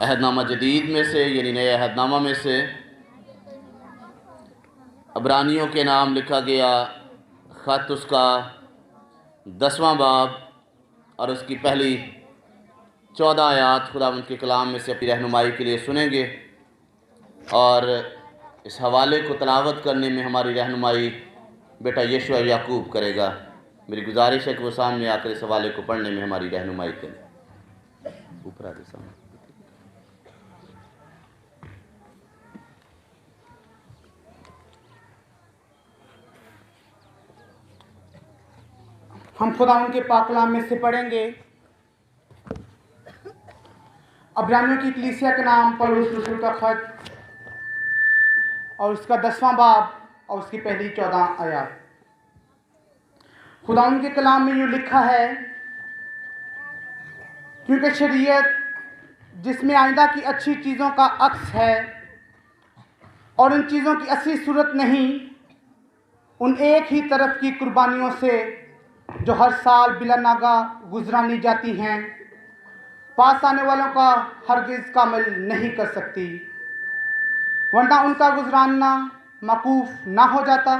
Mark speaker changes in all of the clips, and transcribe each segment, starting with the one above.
Speaker 1: अहदनामा जदीद में से यानी नए अहदनामा में से अबरानियों के नाम लिखा गया ख़त उसका 10वां बाब और उसकी पहली 14 आयात खुदावंद के कलाम में से अपनी रहनुमाई के लिए सुनेंगे और इस हवाले को तलावत करने में हमारी रहनुमाई बेटा यशुआ याकूब करेगा। मेरी गुजारिश है कि वो सामने आकर इस हवाले को पढ़ने में हमारी रहनुमाई करें। ऊपर आगे सामने
Speaker 2: हम खुदावंद के पाक कलाम में से पढ़ेंगे अब्रानियों की कलीसिया के नाम पौलुस रसूल का खत और उसका 10वां बाब और उसकी पहली 14 आयत। खुदावंद के कलाम में यूँ लिखा है, क्योंकि शरीयत जिसमें आइंदा की अच्छी चीज़ों का अक्स है और उन चीज़ों की असली सूरत नहीं, उन एक ही तरफ की कुर्बानियों से जो हर साल बिला नागा गुजरानी जाती हैं, पास आने वालों का हरगिज़ कामिल नहीं कर सकती, वरना उनका गुजराना मकूफ ना हो जाता।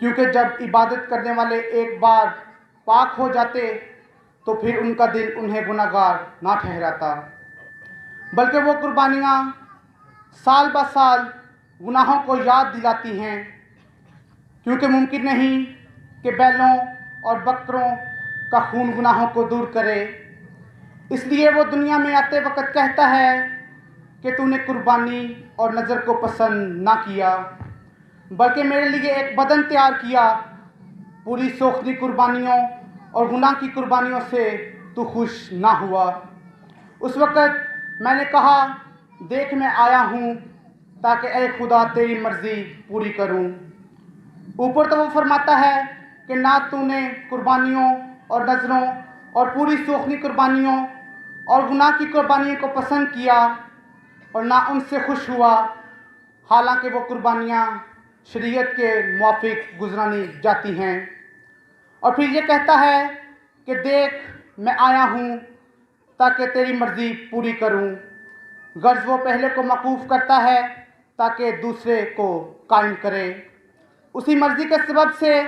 Speaker 2: क्योंकि जब इबादत करने वाले एक बार पाक हो जाते तो फिर उनका दिल उन्हें गुनाहगार ना ठहराता, बल्कि वो कुर्बानियाँ साल ब साल गुनाहों को याद दिलाती हैं। क्योंकि मुमकिन नहीं कि बैलों और बकरों का खून गुनाहों को दूर करे, इसलिए वो दुनिया में आते वक्त कहता है कि तूने कुर्बानी और नज़र को पसंद ना किया, बल्कि मेरे लिए एक बदन तैयार किया। पूरी सोखदी कुर्बानियों और गुनाह की कुर्बानियों से तू खुश ना हुआ। उस वक़्त मैंने कहा, देख मैं आया हूँ ताकि ऐ खुदा तेरी मर्ज़ी पूरी करूँ। ऊपर तो वो फरमाता है कि ना तूने कुर्बानियों और नज़रों और पूरी सोखनी कुर्बानियों और गुनाह की कुर्बानियों को पसंद किया और ना उनसे खुश हुआ, हालांकि वो कुर्बानियाँ शरीयत के मुआफिक गुजरानी जाती हैं। और फिर ये कहता है कि देख मैं आया हूँ ताकि तेरी मर्ज़ी पूरी करूँ। गर्ज वो पहले को मकूफ़ करता है ताकि दूसरे को कायम करे। उसी मर्ज़ी के सबब से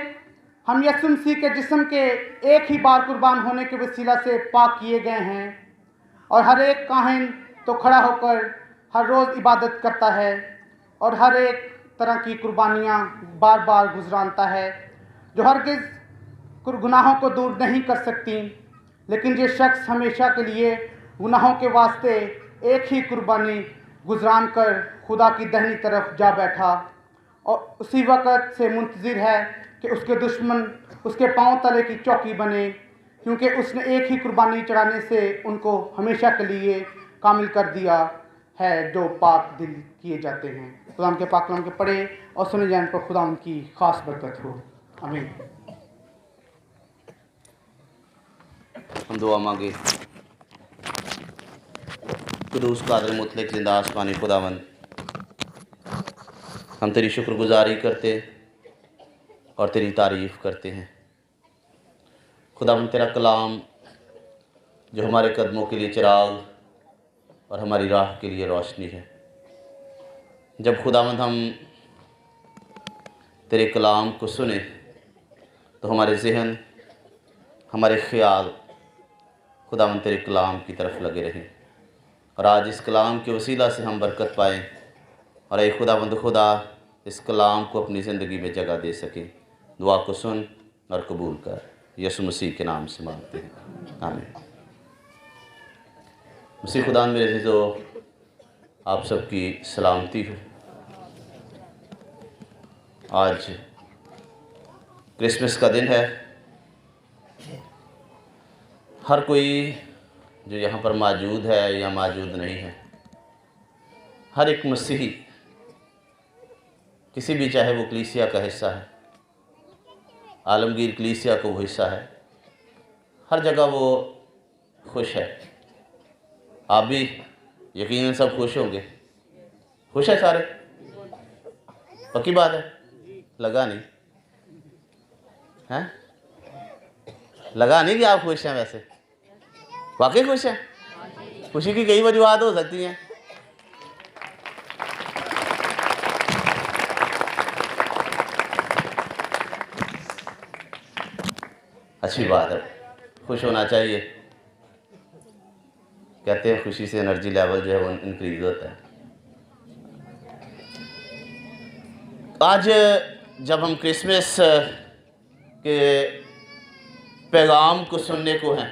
Speaker 2: हम यीशु मसीह के जिस्म के एक ही बार कुर्बान होने के वसीला से पाक किए गए हैं। और हर एक काहिन तो खड़ा होकर हर रोज़ इबादत करता है और हर एक तरह की कुर्बानियाँ बार बार गुजरानता है, जो हरगिज़ गुनाहों को दूर नहीं कर सकती। लेकिन ये शख्स हमेशा के लिए गुनाहों के वास्ते एक ही कुर्बानी गुजरान कर खुदा की दाहिनी तरफ जा बैठा और उसी वक़्त से मुंतज़िर है कि उसके दुश्मन उसके पांव तले की चौकी बने, क्योंकि उसने एक ही कुर्बानी चढ़ाने से उनको हमेशा के लिए कामिल कर दिया है, जो पाक दिल किए जाते हैं। खुदा के पाक कलाम के पढ़े और सुने जाने पर खुदा उनकी ख़ास बरकत हो। आमीन।
Speaker 1: हम दुआ मांगे। कुदूस कादिर मुतलक ज़िंदा आसमानी खुदावंद, हम तेरी शुक्रगुजारी करते और तेरी तारीफ़ करते हैं। खुदावंद तेरा कलाम जो हमारे कदमों के लिए चिराग और हमारी राह के लिए रोशनी है। जब खुदावंद हम तेरे कलाम को सुने तो हमारे जहन, हमारे ख़्याल खुदावंद तेरे कलाम की तरफ लगे रहें और आज इस कलाम के वसीला से हम बरकत पाएँ और ऐ खुदावंद खुदा इस कलाम को अपनी ज़िंदगी में जगह दे सकें। दुआ को सुन और कबूल कर, यीशु मसीह के नाम से मांगते हैं, आमीन। मसीह खुदा मेरे अज़ीज़ो, आप सबकी सलामती हो। आज क्रिसमस का दिन है। हर कोई जो यहाँ पर मौजूद है या मौजूद नहीं है, हर एक मसीही किसी भी, चाहे वो कलीसिया का हिस्सा है, आलमगीर कलीसिया को वो हिस्सा है, हर जगह वो खुश है। आप भी यकीनन सब खुश होंगे। खुश है सारे? पक्की बात है? लगा नहीं है? लगा नहीं कि आप खुश हैं? वैसे वाकई खुश हैं? खुशी की कई वजूहत हो सकती हैं। अच्छी बात है, खुश होना चाहिए। कहते हैं खुशी से एनर्जी लेवल जो है वो इंक्रीज होता है। आज जब हम क्रिसमस के पैगाम को सुनने को हैं,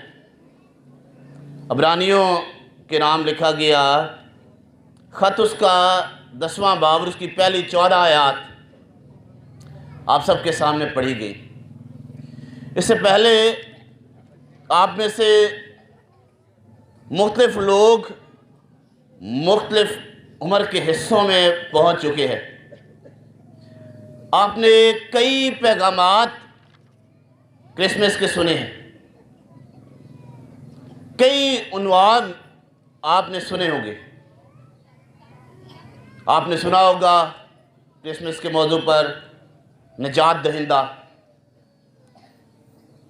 Speaker 1: अब्रानियों के नाम लिखा गया ख़त उसका 10वां बाब और उसकी पहली 14 आयात आप सबके सामने पढ़ी गई। इससे पहले आप में से मुख्तलिफ लोग मुख्तलिफ उम्र के हिस्सों में पहुंच चुके हैं। आपने कई पैगामात क्रिसमस के सुने हैं, कई उन्वान आपने सुने होंगे। आपने सुना होगा क्रिसमस के मौजू पर निजात दहिंदा,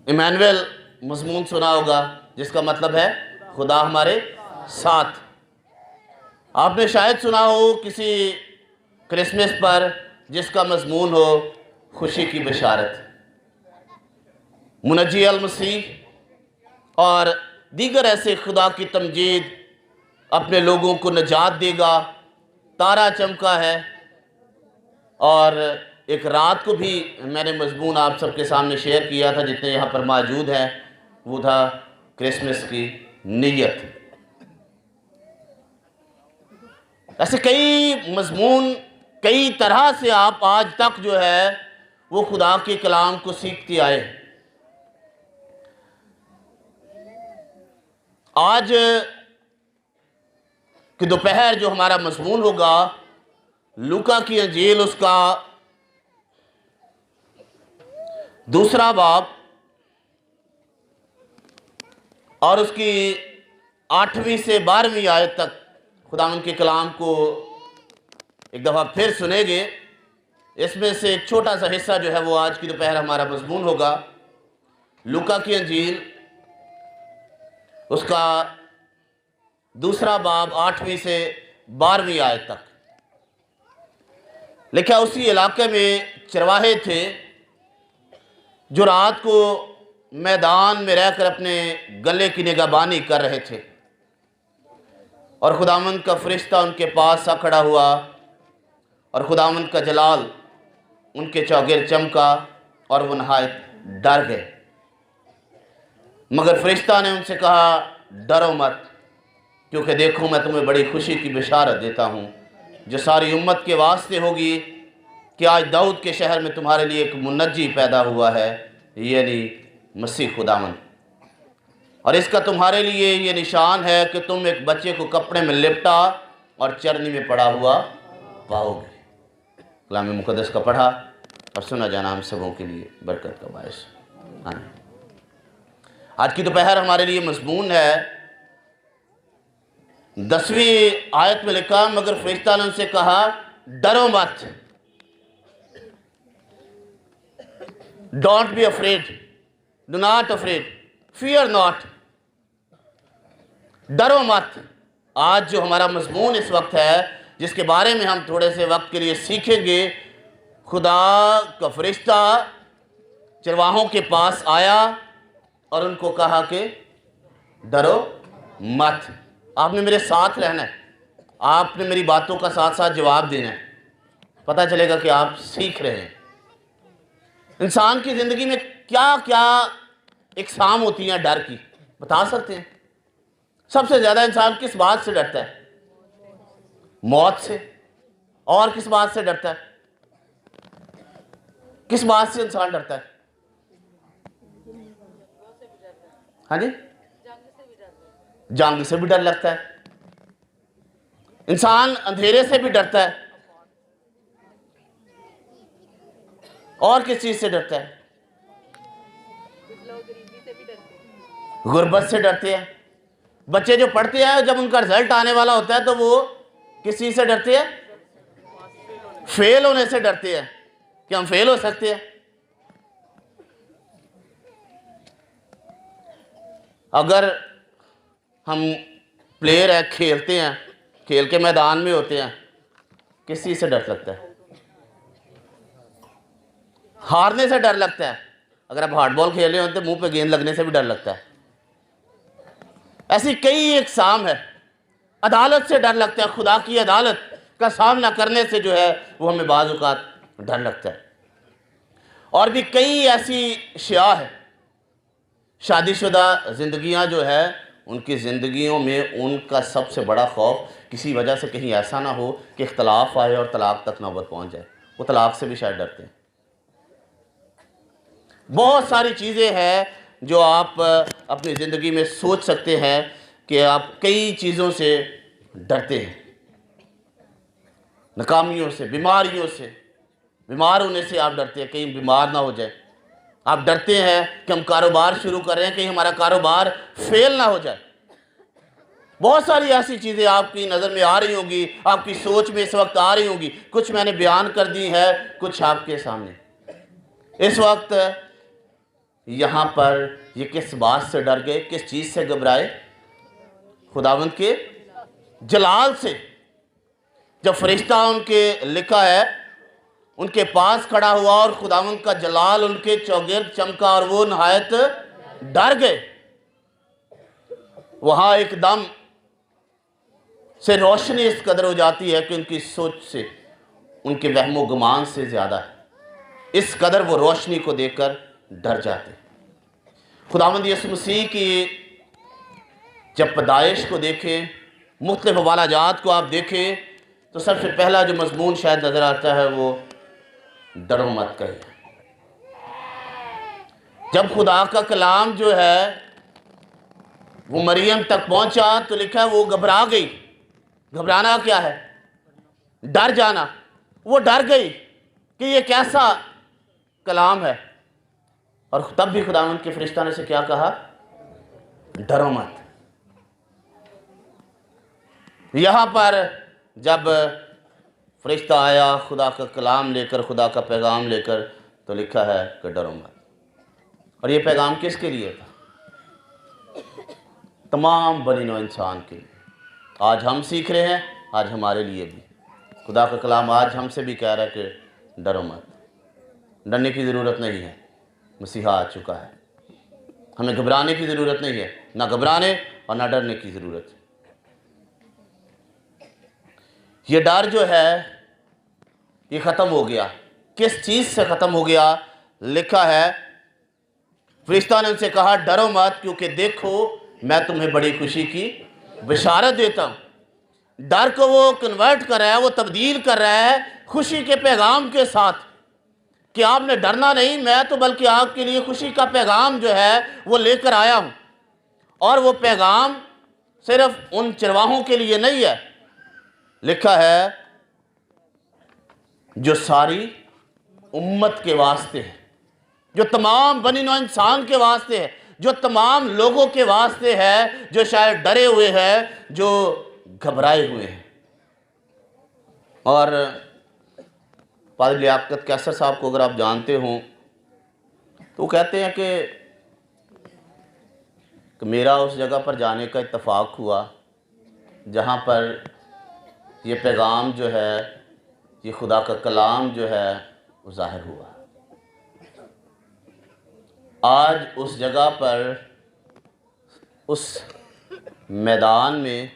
Speaker 1: इमैनुअल मज़मून सुना होगा जिसका मतलब है खुदा हमारे साथ। आपने शायद सुना हो किसी क्रिसमस पर जिसका मज़मून हो खुशी की बशारत, मुनज्जी अल मसीह और दीगर ऐसे खुदा की तमजीद, अपने लोगों को निजात देगा, तारा चमका है। और एक रात को भी मैंने मज़मून आप सबके सामने शेयर किया था, जितने यहाँ पर मौजूद हैं, वो था क्रिसमस की नीयत। ऐसे कई मज़मून, कई तरह से आप आज तक जो है वो खुदा के कलाम को सीखते आए। आज कि दोपहर जो हमारा मज़मून होगा लूका की अंजील उसका 2 बाब और उसकी 8वीं से 12वीं आयत तक खुदावंद के कलाम को एक दफ़ा फिर सुनेंगे। इसमें से एक छोटा सा हिस्सा जो है वो आज की दोपहर हमारा मज़मून होगा। लूका की अंजील उसका 2 बाब 8वीं से 12वीं आयत तक लिखा। उसी इलाके में चरवाहे थे जो रात को मैदान में रहकर अपने गले की निगहबानी कर रहे थे, और खुदावंद का फरिश्ता उनके पास सा खड़ा हुआ और खुदावंद का जलाल उनके चौगिर चमका और वो नहायत डर गए। मगर फरिश्ता ने उनसे कहा, डरो मत, क्योंकि देखो मैं तुम्हें बड़ी खुशी की बिशारत देता हूँ जो सारी उम्मत के वास्ते होगी कि आज दाऊद के शहर में तुम्हारे लिए एक मुनज्जी पैदा हुआ है, यानी मसीह खुदावंद। और इसका तुम्हारे लिए ये निशान है कि तुम एक बच्चे को कपड़े में लिपटा और चरनी में पड़ा हुआ पाओगे। कलाम मुक़द्दस का पढ़ा और सुना जाना हम सबों के लिए बरकत का बायस। आमीन। आज की दोपहर हमारे लिए मज़मून है 10वीं आयत में लिखा, मगर फरिश्ता ने उनसे कहा, डरो मत, don't be afraid, do not afraid, fear not, डरो मत। आज जो हमारा मज़मून इस वक्त है, जिसके बारे में हम थोड़े से वक्त के लिए सीखेंगे, खुदा का फरिश्ता चरवाहों के पास आया और उनको कहा कि डरो मत, आपने मेरे साथ रहना है, आपने मेरी बातों का साथ साथ जवाब देना है। पता चलेगा कि आप सीख रहे हैं। इंसान की ज़िंदगी में क्या क्या इक़साम होती हैं डर की, बता सकते हैं? सबसे ज़्यादा इंसान किस बात से डरता है? मौत से। और किस बात से डरता है? किस बात से इंसान डरता है? हाँ जी, जंग से भी डर लगता है। इंसान अंधेरे से भी डरता है। और किस चीज से डरता है? गुर्बत से डरते हैं। बच्चे जो पढ़ते हैं, जब उनका रिजल्ट आने वाला होता है तो वो किस चीज से डरते हैं? फेल होने से डरते हैं कि हम फेल हो सकते हैं। अगर हम प्लेयर है, खेलते हैं, खेल के मैदान में होते हैं, किस चीज़ से डर लगता है? हारने से डर लगता है। अगर आप हार्ड बॉल खेल रहे हो तो मुंह पे गेंद लगने से भी डर लगता है। ऐसी कई इकसाम है। अदालत से डर लगता है, खुदा की अदालत का सामना करने से जो है वो हमें बाज़ औक़ात डर लगता है। और भी कई ऐसी शिया है। शादीशुदा ज़िंदगियाँ जो है, उनकी ज़िंदगियों में उनका सबसे बड़ा खौफ किसी वजह से कहीं ऐसा ना हो कि इख्तलाफ आए और तलाक तक नौबत पहुँच जाए। वो तलाक से भी शायद डरते हैं। बहुत सारी चीज़ें हैं जो आप अपनी ज़िंदगी में सोच सकते हैं कि आप कई चीज़ों से डरते हैं। नाकामियों से, बीमारियों से, बीमार होने से आप डरते हैं कहीं बीमार ना हो जाए। आप डरते हैं कि हम कारोबार शुरू कर रहे हैं, कहीं हमारा कारोबार फेल ना हो जाए। बहुत सारी ऐसी चीज़ें आपकी नज़र में आ रही होंगी, आपकी सोच में इस वक्त आ रही होंगी। कुछ मैंने बयान कर दी है, कुछ आपके सामने। इस वक्त यहाँ पर ये किस बात से डर गए, किस चीज़ से घबराए? खुदावंद के जलाल से। जब फरिश्ता उनके लिखा है उनके पास खड़ा हुआ और खुदावंद का जलाल उनके चौगिर्द चमका और वो नहायत डर गए। वहाँ एकदम से रोशनी इस कदर हो जाती है कि उनकी सोच से, उनके वहमो गुमान से ज़्यादा है। इस कदर वो रोशनी को देखकर डर जाते। खुदावंद यीशु मसीह की जब पैदाइश को देखें, मुख्तलिफ वालाजात को आप देखें, तो सबसे पहला जो मजमून शायद नज़र आता है वो डरो मत कहे। जब खुदा का कलाम जो है वो मरियम तक पहुंचा तो लिखा है वो घबरा गई। घबराना क्या है? डर जाना। वो डर गई कि ये कैसा कलाम है। और तब भी खुदावंद के फरिश्ता ने से क्या कहा? डरो मत। यहाँ पर जब फरिश्ता आया खुदा का कलाम लेकर, खुदा का पैगाम लेकर, तो लिखा है कि डरो मत। और ये पैगाम किसके लिए था? तमाम बनी नौ इंसान के लिए। आज हम सीख रहे हैं, आज हमारे लिए भी खुदा का कलाम आज हमसे भी कह रहा है कि डरो मत। डरने की ज़रूरत नहीं है, मसीहा आ चुका है। हमें घबराने की ज़रूरत नहीं है, ना घबराने और ना डरने की ज़रूरत है। ये डर जो है ये ख़त्म हो गया। किस चीज़ से ख़त्म हो गया? लिखा है फरिश्ता ने उनसे कहा डरो मत, क्योंकि देखो मैं तुम्हें बड़ी खुशी की बिशारत देता हूँ। डर को वो कन्वर्ट कर रहा है, वो तब्दील कर रहा है खुशी के पैगाम के साथ कि आपने डरना नहीं, मैं तो बल्कि आपके लिए खुशी का पैगाम जो है वो लेकर आया हूँ। और वो पैगाम सिर्फ उन चरवाहों के लिए नहीं है, लिखा है जो सारी उम्मत के वास्ते है, जो तमाम बनी नौ इंसान के वास्ते है, जो तमाम लोगों के वास्ते है जो शायद डरे हुए हैं, जो घबराए हुए हैं। और पादरी लियाकत कैसर साहब को अगर आप जानते हो तो वो कहते हैं कि मेरा उस जगह पर जाने का इत्तफाक हुआ जहाँ पर ये पैगाम जो है, ये खुदा का कलाम जो है वो ज़ाहिर हुआ। आज उस जगह पर, उस मैदान में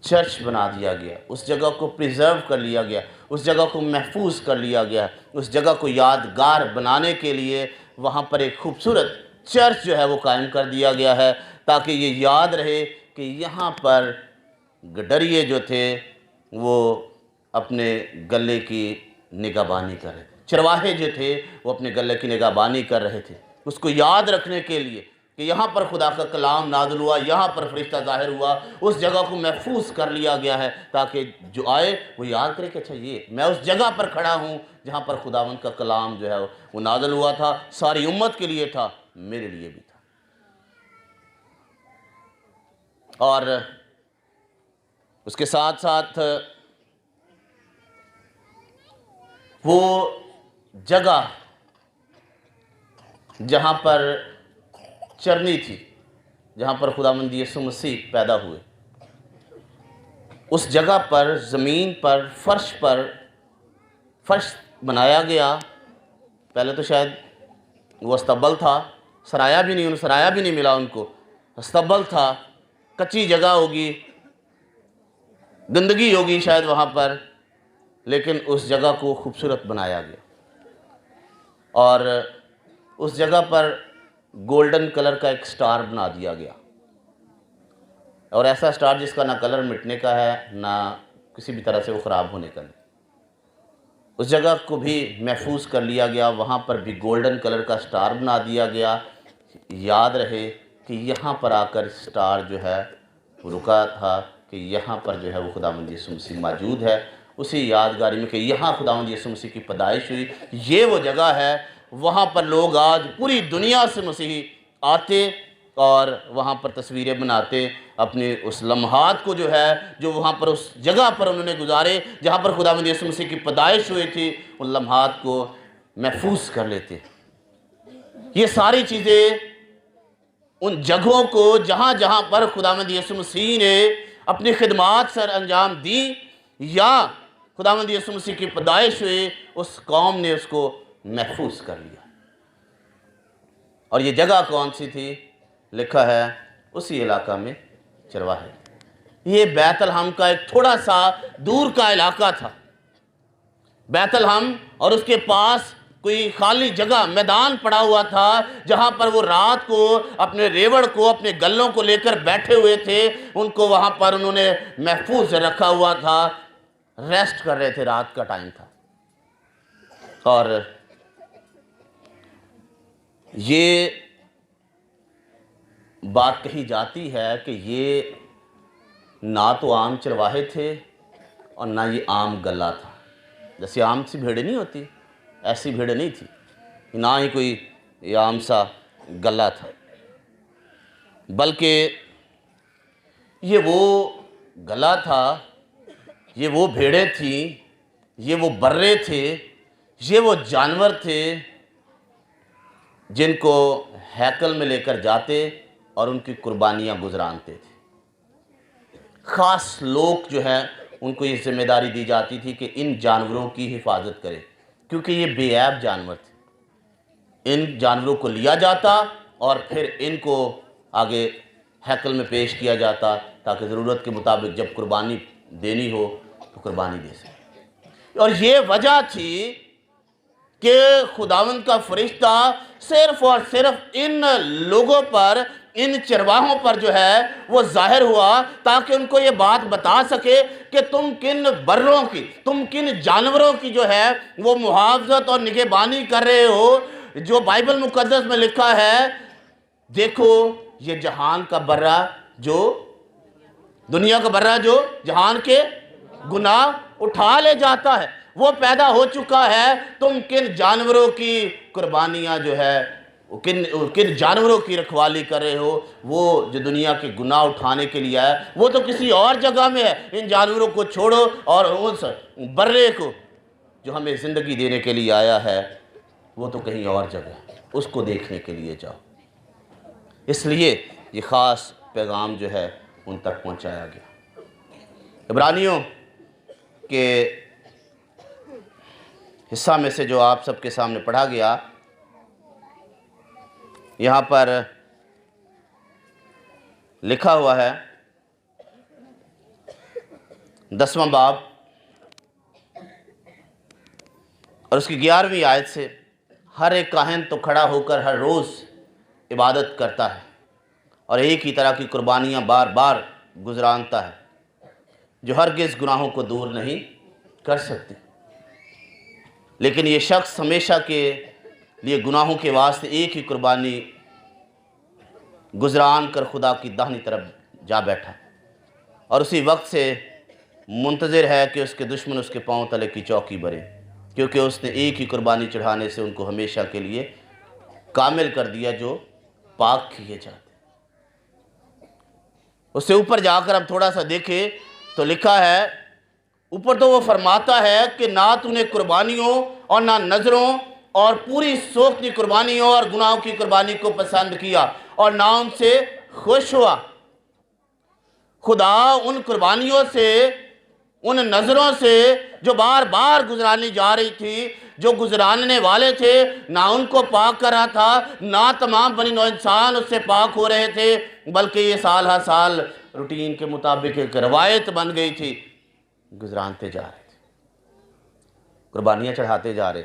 Speaker 1: चर्च बना दिया गया, उस जगह को प्रिजर्व कर लिया गया, उस जगह को महफूज कर लिया गया, उस जगह को यादगार बनाने के लिए वहाँ पर एक खूबसूरत चर्च जो है वो कायम कर दिया गया है, ताकि ये याद रहे कि यहाँ पर गडरिए जो थे वो अपने गले की निगाहबानी कर रहे थे, चरवाहे जो थे वो अपने गले की निगाहबानी कर रहे थे। उसको याद रखने के लिए कि यहाँ पर खुदा का कलाम नाज़िल हुआ, यहाँ पर फरिश्ता ज़ाहिर हुआ, उस जगह को महफूज कर लिया गया है ताकि जो आए वो याद करे कि अच्छा ये मैं उस जगह पर खड़ा हूँ जहाँ पर खुदावंद का कलाम जो है वो नाज़िल हुआ था। सारी उम्मत के लिए था, मेरे लिए भी था। और उसके साथ साथ वो जगह जहाँ पर चरनी थी, जहाँ पर खुदावंद यीशु मसीह पैदा हुए, उस जगह पर ज़मीन पर फर्श बनाया गया। पहले तो शायद वो अस्तबल था, सराया भी नहीं मिला उनको, अस्तबल था, कच्ची जगह होगी, गंदगी होगी शायद वहाँ पर, लेकिन उस जगह को खूबसूरत बनाया गया और उस जगह पर गोल्डन कलर का एक स्टार बना दिया गया, और ऐसा स्टार जिसका ना कलर मिटने का है ना किसी भी तरह से वो ख़राब होने का नहीं। उस जगह को भी महफूज कर लिया गया, वहाँ पर भी गोल्डन कलर का स्टार बना दिया गया। याद रहे कि यहाँ पर आकर स्टार जो है वो रुका था, कि यहाँ पर जो है वो खुदावंद यीशु मसीह मौजूद है। उसी यादगारी में कि यहाँ खुदावंद यीशु मसीह की पैदाइश हुई, ये वो जगह है, वहाँ पर लोग आज पूरी दुनिया से मसीही आते और वहाँ पर तस्वीरें बनाते, अपने उस लम्हात को जो है, जो वहाँ पर उस जगह पर उन्होंने गुजारे जहाँ पर खुदावंद यीशु मसीह की पैदाइश हुई थी, उन लम्हात को महफूज कर लेते। ये सारी चीज़ें उन जगहों को जहाँ जहाँ पर खुदावंद यीशु मसीह ने अपनी खिदमात सर अंजाम दी या खुदावंद यीशु मसीह की पैदाइश हुई, उस कौम ने उसको महफूज कर लिया। और ये जगह कौन सी थी? लिखा है उसी इलाका में चरवाहे। ये बैतलहम का एक थोड़ा सा दूर का इलाका था। बैतलहम और उसके पास कोई खाली जगह मैदान पड़ा हुआ था, जहाँ पर वो रात को अपने रेवड़ को, अपने गल्लों को लेकर बैठे हुए थे। उनको वहाँ पर उन्होंने महफूज रखा हुआ था, रेस्ट कर रहे थे, रात का टाइम था। और ये बात कही जाती है कि ये ना तो आम चरवाहे थे और ना ये आम गला था। जैसे आम सी भेड़ नहीं होती, ऐसी भेड़ नहीं थी, ना ही कोई ये आम सा गला था, बल्कि ये वो गला था, ये वो भेड़ें थी, ये वो बर्रे थे, ये वो जानवर थे जिनको हैकल में लेकर जाते और उनकी कुर्बानियाँ गुजरानते थे। ख़ास लोग जो है उनको ये जिम्मेदारी दी जाती थी कि इन जानवरों की हिफाजत करें, क्योंकि ये बेऐब जानवर थे। इन जानवरों को लिया जाता और फिर इनको आगे हैकल में पेश किया जाता, ताकि ज़रूरत के मुताबिक जब कुर्बानी देनी हो तो कुर्बानी दे सके। और ये वजह थी कि खुदावंद का फरिश्ता सिर्फ और सिर्फ इन लोगों पर, इन चरवाहों पर जो है वो जाहिर हुआ, ताकि उनको ये बात बता सके कि तुम किन बर्रों की, तुम किन जानवरों की जो है वो मुहाफ़ज़त और निगहबानी कर रहे हो। जो बाइबल मुक़द्दस में लिखा है, देखो ये जहान का बर्रा, जो दुनिया का बर्रा जो जहान के गुनाह उठा ले जाता है, वो पैदा हो चुका है। तुम किन जानवरों की कुर्बानियाँ जो है, किन जानवरों की रखवाली कर रहे हो। वो जो दुनिया के गुनाह उठाने के लिए है, वो तो किसी और जगह में है। इन जानवरों को छोड़ो और उस बर्रे को जो हमें ज़िंदगी देने के लिए आया है, वो तो कहीं और जगह, उसको देखने के लिए जाओ। इसलिए ये ख़ास पैगाम जो है उन तक पहुँचाया गया। इब्रानियों के हिस्सा में से जो आप सबके सामने पढ़ा गया, यहाँ पर लिखा हुआ है 10वां बाब और उसकी 11वीं आयत से, हर एक काहिन तो खड़ा होकर हर रोज़ इबादत करता है और एक ही तरह की कुर्बानियाँ बार बार गुजरानता है, जो हरगिज़ गुनाहों को दूर नहीं कर सकती। लेकिन ये शख्स हमेशा के लिए गुनाहों के वास्ते एक ही कुर्बानी गुजरान कर खुदा की दाहिनी तरफ जा बैठा और उसी वक्त से मुंतज़िर है कि उसके दुश्मन उसके पांव तले की चौकी भरे, क्योंकि उसने एक ही कुर्बानी चढ़ाने से उनको हमेशा के लिए कामिल कर दिया जो पाक किए जाते। उससे ऊपर जाकर अब थोड़ा सा देखें तो लिखा है, ऊपर तो वो फरमाता है कि ना तूने कुर्बानियों और ना नज़रों और पूरी सोख की कुर्बानियों और गुनाहों की कुर्बानी को पसंद किया और ना उनसे खुश हुआ। खुदा उन कुर्बानियों से, उन नज़रों से जो बार बार गुजरानी जा रही थी, जो गुजराने वाले थे, ना उनको पाक कर रहा था, ना तमाम बनी नौ इंसान उससे पाक हो रहे थे, बल्कि ये साल हर साल रूटीन के मुताबिक एक रवायत बन गई थी। गुजरानते जा रहे थे, कुर्बानियाँ चढ़ाते जा रहे,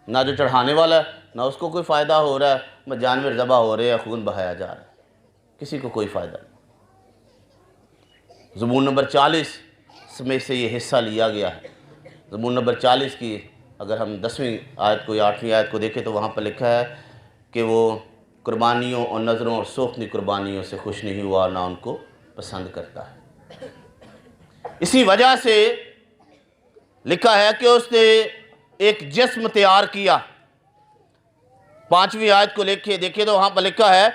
Speaker 1: ना जो चढ़ाने वाला है ना उसको कोई फ़ायदा हो रहा है, न जानवर ज़बह हो रहे हैं, खून बहाया जा रहा है, किसी को कोई फ़ायदा नहीं। ज़बूर नंबर 40 में से ये हिस्सा लिया गया है। ज़बूर नंबर 40 की अगर हम 10वीं आयत को या 8वीं आयत को देखें तो वहाँ पर लिखा है कि वो कुर्बानियों और नज़रों और सोखनी कुर्बानियों से खुश नहीं हुआ, ना उनको पसंद करता है। इसी वजह से लिखा है कि उसने एक जिस्म तैयार किया। 5वीं आयत को देखे तो वहाँ पर लिखा है,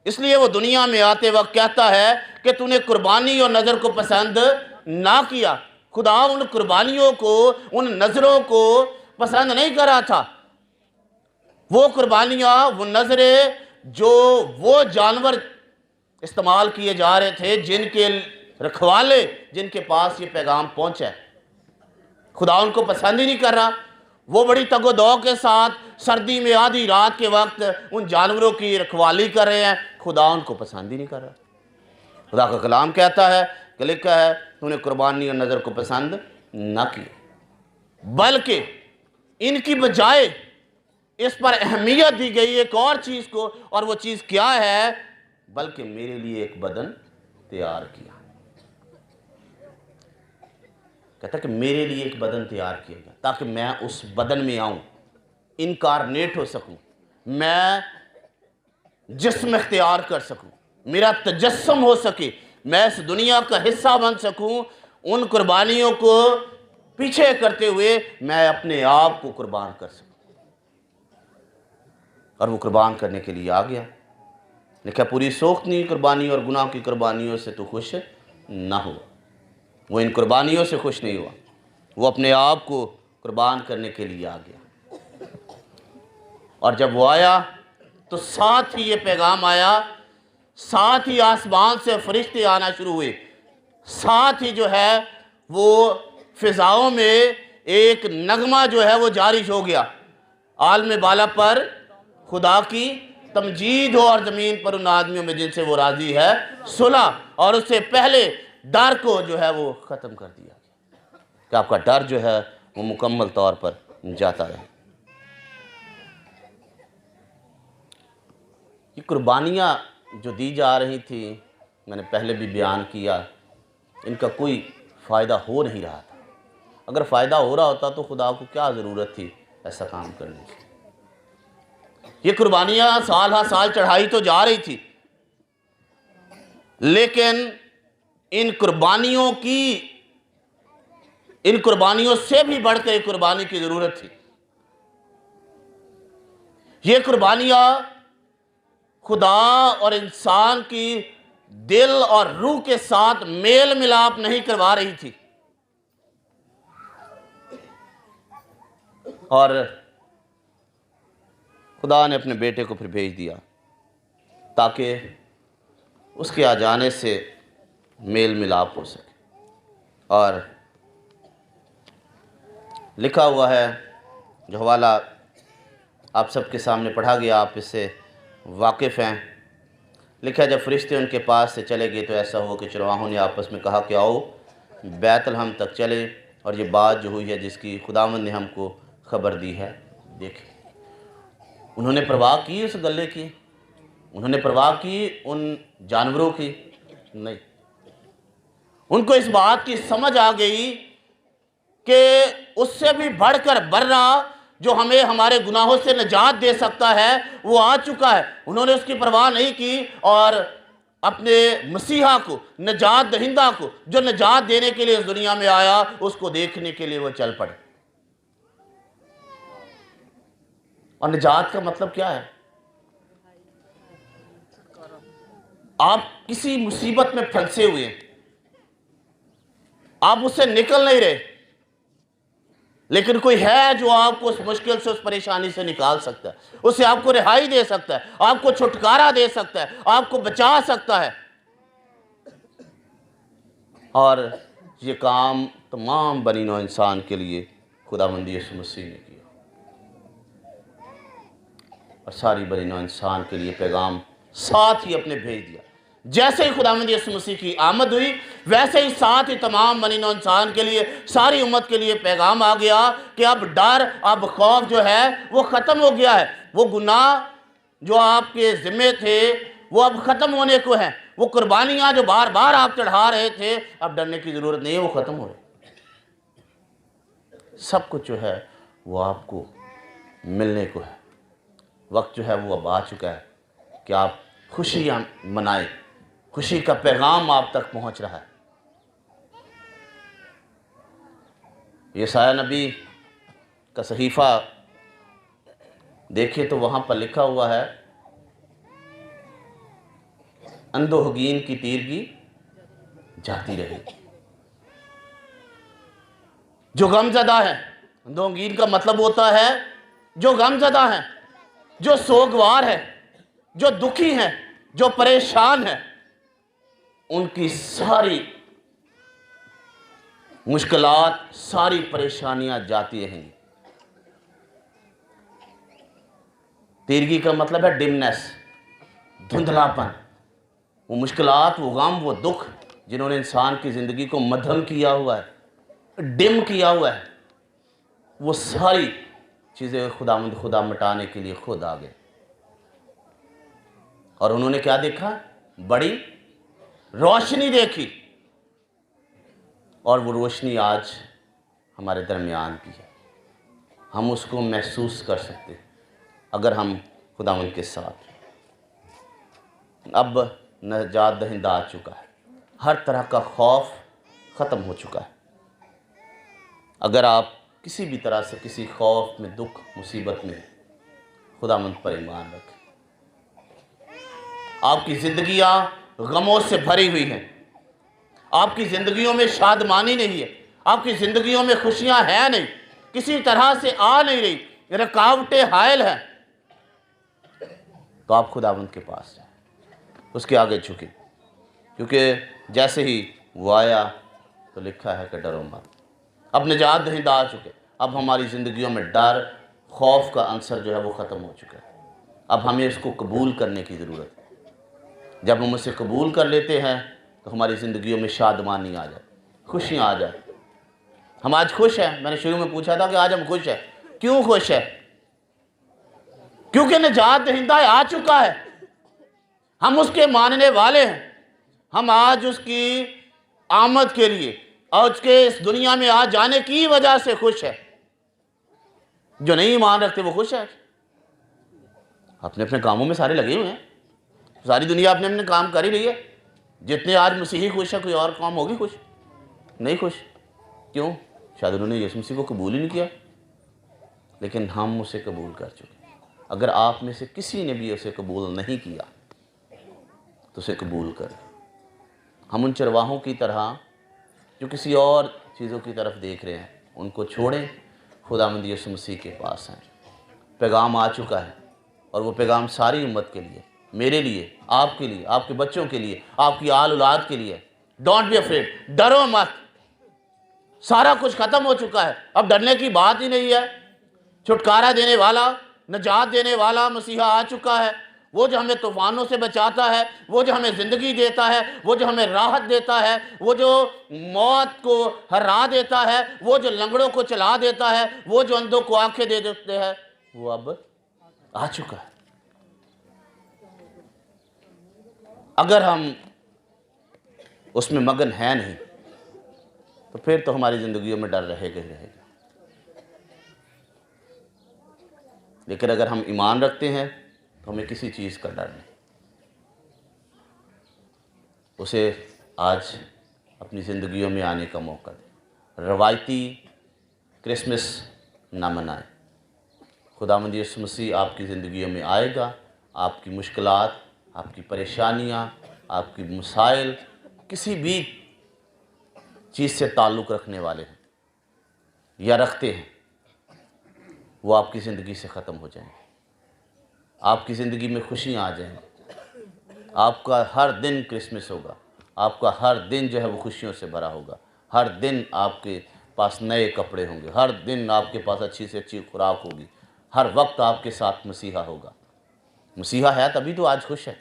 Speaker 1: इसलिए वो दुनिया में आते वक्त कहता है कि तूने कुर्बानी और नज़र को पसंद ना किया। खुदा उन कुर्बानियों को, उन नज़रों को पसंद नहीं कर रहा था। वो कुर्बानियाँ, वो नज़रें जो वो जानवर इस्तेमाल किए जा रहे थे, जिनके रखवाले, जिनके पास ये पैगाम पहुँचा है, खुदा उनको पसंद ही नहीं कर रहा। वो बड़ी तगोदौ के साथ सर्दी में आधी रात के वक्त उन जानवरों की रखवाली कर रहे हैं, खुदा उनको पसंद ही नहीं कर रहा। खुदा का कलाम कहता है कि लिखा है तूने कुर्बानी और नज़र को पसंद ना किया, बल्कि इनकी बजाय इस पर अहमियत दी गई एक और चीज़ को, और वो चीज़ क्या है, बल्कि मेरे लिए एक बदन तैयार किया। कहता कि मेरे लिए एक बदन तैयार किया गया ताकि मैं उस बदन में आऊं, इनकारनेट हो सकूं, मैं जिस्म इख्तियार कर सकूं, मेरा तजस्सुम हो सके, मैं इस दुनिया का हिस्सा बन सकूं। उन कुर्बानियों को पीछे करते हुए मैं अपने आप को कुर्बान कर सकूं। और वो कुर्बान करने के लिए आ गया। लिखा पूरी सोख्तनी कुर्बानी और गुनाह की कुर्बानियों से तो खुश ना हुआ। वो इन कुर्बानियों से खुश नहीं हुआ, वो अपने आप को कुर्बान करने के लिए आ गया। और जब वो आया तो साथ ही ये पैगाम आया, साथ ही आसमान से फरिश्ते आना शुरू हुए, साथ ही जो है वो फिजाओं में एक नगमा जो है वो जारिश हो गया, आलम बाला पर खुदा की तमजीद हो और ज़मीन पर उन आदमियों में जिनसे वो राज़ी है सुलह। और उससे पहले डर को जो है वो ख़त्म कर दिया गया कि आपका डर जो है वो मुकम्मल तौर पर जाता रहे। ये कुर्बानियाँ जो दी जा रही थी, मैंने पहले भी बयान किया, इनका कोई फ़ायदा हो नहीं रहा था। अगर फ़ायदा हो रहा होता तो खुदा को क्या ज़रूरत थी ऐसा काम करने की। ये कुर्बानियाँ साल हर साल चढ़ाई तो जा रही थी, लेकिन इन कुर्बानियों से भी बढ़कर एक कुर्बानी की ज़रूरत थी। ये कुर्बानियाँ खुदा और इंसान की दिल और रूह के साथ मेल मिलाप नहीं करवा रही थी, और खुदा ने अपने बेटे को फिर भेज दिया ताकि उसके आ जाने से मेल मिलाप हो सके। और लिखा हुआ है, जो हवाला आप सबके सामने पढ़ा गया, आप इससे वाकिफ़ हैं। लिखा है जब फरिश्ते उनके पास से चले गए तो ऐसा हुआ कि चरवाहों ने आपस में कहा कि आओ बैतलहम तक चले और ये बात जो हुई है जिसकी खुदावंद ने हमको खबर दी है देखें। उन्होंने परवाह की उस गले की, उन्होंने परवाह की उन जानवरों की नहीं। उनको इस बात की समझ आ गई कि उससे भी बढ़कर बर्रा जो हमें हमारे गुनाहों से निजात दे सकता है वो आ चुका है। उन्होंने उसकी परवाह नहीं की और अपने मसीहा को, निजात दहिंदा को, जो निजात देने के लिए इस दुनिया में आया, उसको देखने के लिए वो चल पड़े। और निजात का मतलब क्या है? आप किसी मुसीबत में फंसे हुए हैं, आप उससे निकल नहीं रहे, लेकिन कोई है जो आपको उस मुश्किल से, उस परेशानी से निकाल सकता है, उससे आपको रिहाई दे सकता है, आपको छुटकारा दे सकता है, आपको बचा सकता है। और ये काम तमाम बनी नौ इंसान के लिए खुदावंद यीशु मसीह ने किया, और सारी बनी नौ इंसान के लिए पैगाम साथ ही अपने भेज दिया। जैसे ही खुदावंद यीशु मसीह की आमद हुई, वैसे ही साथ ही तमाम बनी नौ इंसान के लिए, सारी उम्मत के लिए पैगाम आ गया कि अब डर, अब खौफ जो है वो ख़त्म हो गया है। वो गुनाह जो आपके ज़िम्मे थे वो अब ख़त्म होने को है। वो कुर्बानियाँ जो बार बार आप चढ़ा रहे थे, अब डरने की ज़रूरत नहीं है, वो ख़त्म हो रही। सब कुछ जो है वो आपको मिलने को है। वक्त जो है वो अब आ चुका है कि आप खुशियाँ मनाएं। खुशी का पैगाम आप तक पहुंच रहा है। यशायाह नबी का सहीफ़ा देखिए तो वहाँ पर लिखा हुआ है, अंधोहीन की तीरगी जाती रही। जो गमज़दा है, अंधोहीन का मतलब होता है जो गमज़दा है, जो सोगवार है, जो दुखी है, जो परेशान है, उनकी सारी मुश्किलात, सारी परेशानियां जाती रहेंगी। तीरगी का मतलब है डिमनेस, धुंधलापन। वो मुश्किलात, वो गम, वो दुख जिन्होंने इंसान की ज़िंदगी को मध्यम किया हुआ है, डिम किया हुआ है, वो सारी चीज़ें खुदा मिटाने के लिए खुद आ गए। और उन्होंने क्या देखा? बड़ी रोशनी देखी, और वो रोशनी आज हमारे दरमियान की है। हम उसको महसूस कर सकते हैं अगर हम खुदावंद के साथ। अब नजात दहिंदा आ चुका है, हर तरह का खौफ ख़त्म हो चुका है। अगर आप किसी भी तरह से किसी खौफ में, दुख, मुसीबत में, खुदावंद पर ईमान रखें। आपकी ज़िंदगियाँ गमों से भरी हुई हैं, आपकी ज़िंदगियों में शादमानी नहीं है, आपकी ज़िंदगियों में खुशियाँ हैं नहीं, किसी तरह से आ नहीं रही, रुकावटें हायल हैं, तो आप खुदावंद के पास जाएं, उसके आगे झुकें, क्योंकि जैसे ही वो आया तो लिखा है कि डरो मत। अब निजात दहिंदा आ चुके, अब हमारी ज़िंदगियों में डर, खौफ का अंसर जो है वो ख़त्म हो चुका है। अब हमें इसको कबूल करने की ज़रूरत है। जब हम उसे कबूल कर लेते हैं तो हमारी ज़िंदगियों में शादमानी आ जाए, खुशियाँ आ जाए। हम आज खुश हैं। मैंने शुरू में पूछा था कि आज हम खुश हैं। क्यों खुश है? क्योंकि निजात दहिंदा आ चुका है, हम उसके मानने वाले हैं। हम आज उसकी आमद के लिए और उसके इस दुनिया में आ जाने की वजह से खुश है। जो नहीं मान रखते वो खुश है, अपने अपने कामों में सारे लगे हुए हैं, सारी दुनिया अपने अपने काम कर ही रही है। जितने आज मसीही खुश है, कोई और कौम होगी खुश? नहीं खुश। क्यों? शायद उन्होंने यीशु मसीह को कबूल ही नहीं किया। लेकिन हम उसे कबूल कर चुके। अगर आप में से किसी ने भी उसे कबूल नहीं किया तो उसे कबूल करें। हम उन चरवाहों की तरह जो किसी और चीज़ों की तरफ देख रहे हैं, उनको छोड़ें, खुदावंद यीशु मसीह के पास आएं। पैगाम आ चुका है, और वो पैगाम सारी उम्मत के लिए, मेरे लिए, आपके लिए, आपके बच्चों के लिए, आपकी आल औलाद के लिए। डोंट बी अफ्रेड, डरो मत। सारा कुछ ख़त्म हो चुका है, अब डरने की बात ही नहीं है। छुटकारा देने वाला, नजात देने वाला मसीहा आ चुका है। वो जो हमें तूफ़ानों से बचाता है, वो जो हमें ज़िंदगी देता है, वो जो हमें राहत देता है, वो जो मौत को हरा देता है, वो जो लंगड़ों को चला देता है, वो जो अंधों को आंखें दे देते हैं, वो अब आ चुका है। अगर हम उसमें मगन हैं नहीं तो फिर तो हमारी ज़िंदगियों में डर रहेगा ही रहेगा। लेकिन अगर हम ईमान रखते हैं तो हमें किसी चीज़ का डर नहीं। उसे आज अपनी ज़िंदगियों में आने का मौका दें। रवायती क्रिसमस ना मनाएं। खुदावंद यीशु मसीह आपकी ज़िंदगियों में आएगा। आपकी मुश्किलात, आपकी परेशानियाँ, आपकी मसाइल किसी भी चीज़ से ताल्लुक़ रखने वाले हैं या रखते हैं, वो आपकी ज़िंदगी से ख़त्म हो जाएं, आपकी ज़िंदगी में खुशियाँ आ जाएं, आपका हर दिन क्रिसमस होगा, आपका हर दिन जो है वो खुशियों से भरा होगा, हर दिन आपके पास नए कपड़े होंगे, हर दिन आपके पास अच्छी से अच्छी खुराक होगी, हर वक्त आपके साथ मसीहा होगा। मसीहा है तभी तो आज खुश है,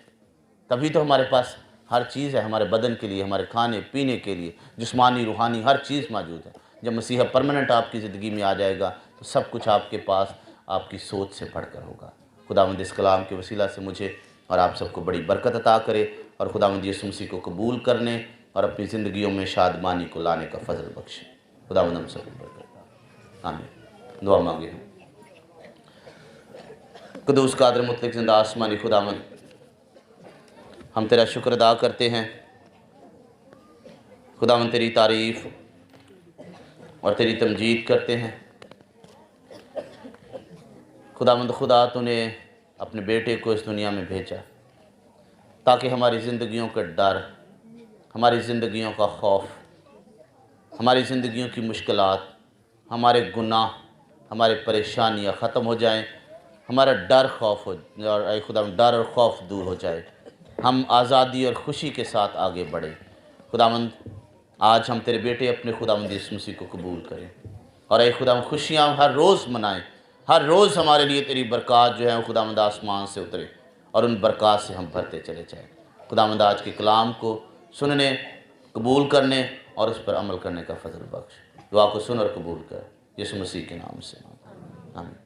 Speaker 1: तभी तो हमारे पास हर चीज़ है, हमारे बदन के लिए, हमारे खाने पीने के लिए, जिस्मानी रूहानी हर चीज़ मौजूद है। जब मसीहा परमानेंट आपकी ज़िंदगी में आ जाएगा तो सब कुछ आपके पास आपकी सोच से बढ़कर होगा। खुदावंद इस कलाम के वसीला से मुझे और आप सबको बड़ी बरकत अता करे और खुदावंद यीशु मसीह को कबूल करने और अपनी ज़िंदगियों में शादमानी को लाने का फजल बख्शे। खुदावंद हम सबको बरकत। आमीन। दुआ मांगे हम। कुदूस कादिर मुतलक ज़िंदा आसमानी खुदावंद, हम तेरा शुक्र अदा करते हैं खुदावंद, तेरी तारीफ़ और तेरी तमजीद करते हैं। खुदावंद खुदा तूने अपने बेटे को इस दुनिया में भेजा ताकि हमारी ज़िंदगियों का डर, हमारी ज़िंदगियों का खौफ, हमारी ज़िंदगियों की मुश्किलात, हमारे गुनाह, हमारी परेशानियाँ ख़त्म हो जाएं, हमारा डर खौफ हो और खुदावंद डर और खौफ दूर हो जाए, हम आज़ादी और ख़ुशी के साथ आगे बढ़ें। खुदावंद आज हम तेरे बेटे अपने खुदावंद यीशु मसीह को कबूल करें और खुदावंद खुशियाँ हर रोज़ मनाएं, हर रोज़ हमारे लिए तेरी बरक़ात जो है खुदावंद आसमान से उतरे और उन बरक़ात से हम भरते चले जाएं। खुदावंद आज के कलाम को सुनने, कबूल करने और उस पर अमल करने का फजल बख्श। दुआ को सुन और कबूल कर, यीशु मसीह के नाम से आमीन।